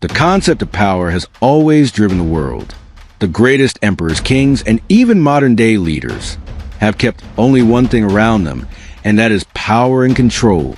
The concept of power has always driven the world. The greatest emperors, kings, and even modern-day leaders have kept only one thing around them, and that is power and control.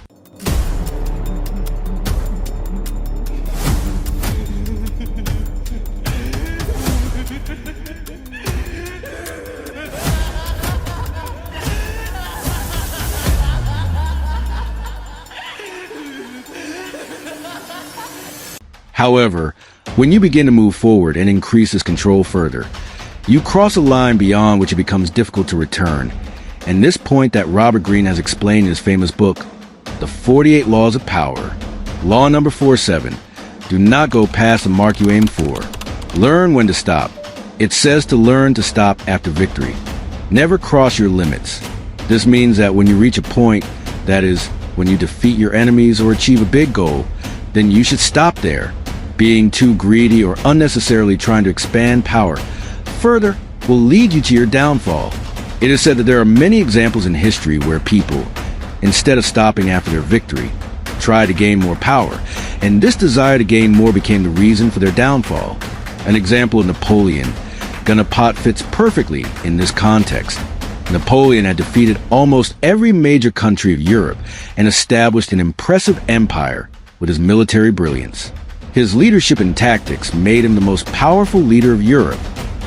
However, when you begin to move forward and increase this control further, you cross a line beyond which it becomes difficult to return. And this point that Robert Greene has explained in his famous book, The 48 Laws of Power. Law number 47, do not go past the mark you aim for. Learn when to stop. It says to learn to stop after victory. Never cross your limits. This means that when you reach a point, that is, when you defeat your enemies or achieve a big goal, then you should stop there. Being too greedy or unnecessarily trying to expand power further will lead you to your downfall. It is said that there are many examples in history where people, instead of stopping after their victory, try to gain more power, and this desire to gain more became the reason for their downfall. An example of Napoleon Bonaparte fits perfectly in this context. Napoleon had defeated almost every major country of Europe and established an impressive empire with his military brilliance. His leadership and tactics made him the most powerful leader of Europe.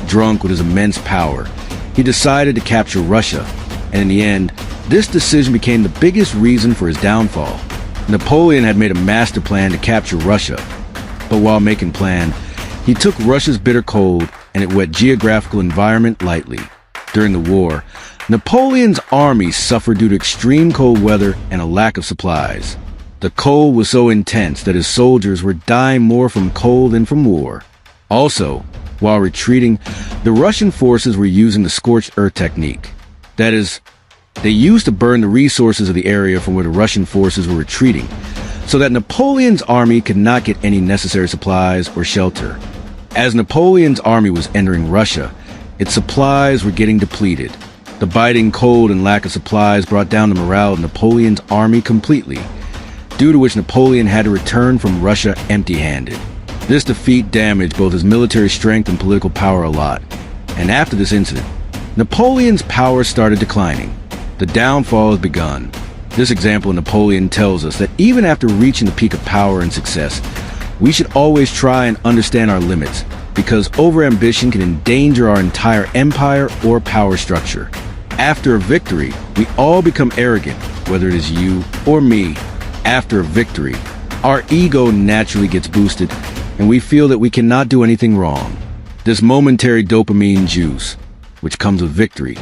Drunk with his immense power, he decided to capture Russia, and in the end, this decision became the biggest reason for his downfall. Napoleon had made a master plan to capture Russia, but while making plan, he took Russia's bitter cold and its wet geographical environment lightly. During the war, Napoleon's army suffered due to extreme cold weather and a lack of supplies. The cold was so intense that his soldiers were dying more from cold than from war. Also, while retreating, the Russian forces were using the scorched earth technique. That is, they used to burn the resources of the area from where the Russian forces were retreating, so that Napoleon's army could not get any necessary supplies or shelter. As Napoleon's army was entering Russia, its supplies were getting depleted. The biting cold and lack of supplies brought down the morale of Napoleon's army completely, due to which Napoleon had to return from Russia empty-handed. This defeat damaged both his military strength and political power a lot, and after this incident, Napoleon's power started declining. The downfall has begun. This example of Napoleon tells us that even after reaching the peak of power and success, we should always try and understand our limits, because overambition can endanger our entire empire or power structure. After a victory, we all become arrogant, whether it is you or me. After a victory, our ego naturally gets boosted, and we feel that we cannot do anything wrong. This momentary dopamine juice, which comes with victory,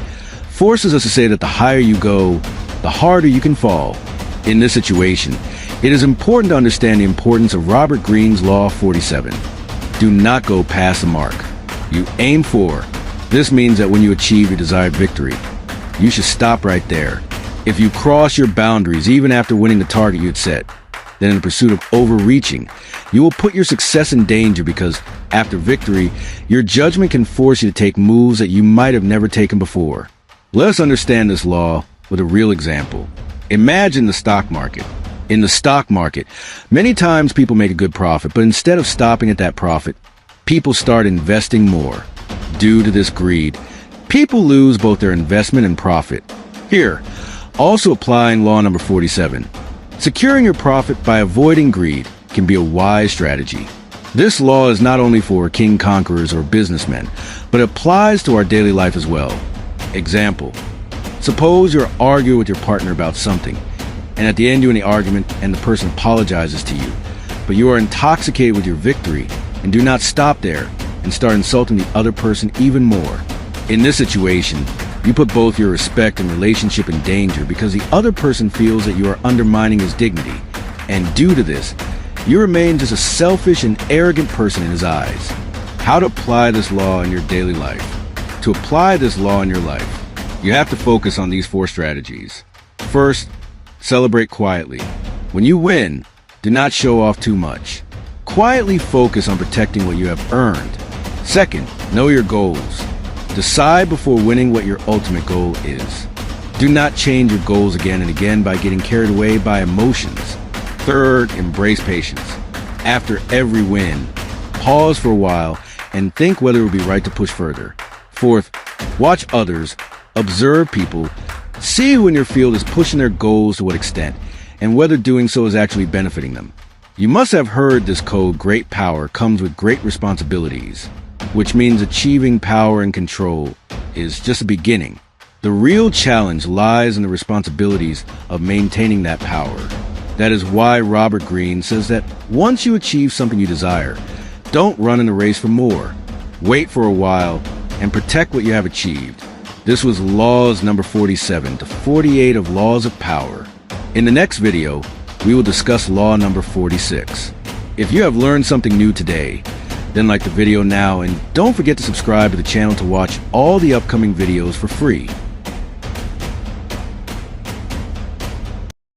forces us to say that the higher you go, the harder you can fall. In this situation, it is important to understand the importance of Robert Greene's Law 47. Do not go past the mark you aim for. This means that when you achieve your desired victory, you should stop right there. If you cross your boundaries even after winning the target you had set, then in the pursuit of overreaching, you will put your success in danger because, after victory, your judgment can force you to take moves that you might have never taken before. Let us understand this law with a real example. Imagine the stock market. In the stock market, many times people make a good profit, but instead of stopping at that profit, people start investing more. Due to this greed, people lose both their investment and profit. Here, also applying law number 47. Securing your profit by avoiding greed can be a wise strategy. This law is not only for king conquerors or businessmen, but it applies to our daily life as well. Example, suppose you're arguing with your partner about something, and at the end you end the argument and the person apologizes to you, but you are intoxicated with your victory and do not stop there and start insulting the other person even more. In this situation, you put both your respect and relationship in danger because the other person feels that you are undermining his dignity, and due to this, you remain just a selfish and arrogant person in his eyes. How to apply this law in your daily life? To apply this law in your life, you have to focus on these 4 strategies. First, celebrate quietly. When you win, do not show off too much. Quietly focus on protecting what you have earned. Second, know your goals. Decide before winning what your ultimate goal is. Do not change your goals again and again by getting carried away by emotions. Third, embrace patience. After every win, pause for a while and think whether it would be right to push further. Fourth, watch others, observe people, see who in your field is pushing their goals to what extent, and whether doing so is actually benefiting them. You must have heard this code, great power comes with great responsibilities, which means achieving power and control is just a beginning. The real challenge lies in the responsibilities of maintaining that power. That is why Robert Greene says that once you achieve something you desire, don't run in the race for more. Wait for a while and protect what you have achieved. This was laws number 47 to 48 of laws of power. In the next video, we will discuss law number 46. If you have learned something new today, then like the video now and don't forget to subscribe to the channel to watch all the upcoming videos for free.